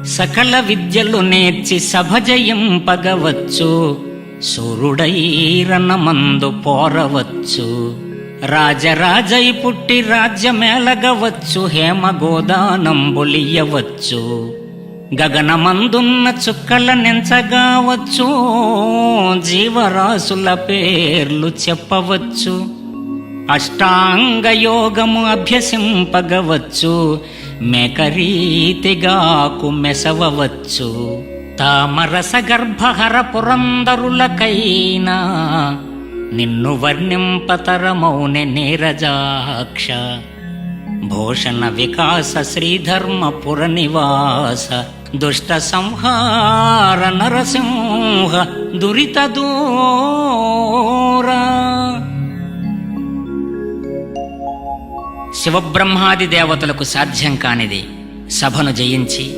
సకల విద్యలు నేర్చి సభ జయింపగవచ్చు, సూర్యుడై రణమందు పోరవచ్చు. రాజరాజై పుట్టి రాజ్యమేలగవచ్చు, హేమగోదానంబులియవచ్చు. గగనమందున్న చుక్కల నెంచగావచ్చు, జీవరాశుల పేర్లు చెప్పవచ్చు. అష్టాంగ యోగము అభ్యసింపగవచ్చు, మేకరీతిగాకు మెసవవచ్చు. తామరస గర్భహర పురందరులకైనా, నిన్ను వర్ణింపతరమౌనె నీరజాక్ష. భూషణ వికాస శ్రీధర్మపుర నివాస, దుష్ట సంహార నరసింహ దురిత దూరా. శివబ్రహ్మాది దేవతలకు సాధ్యం కానిది సభను జయించి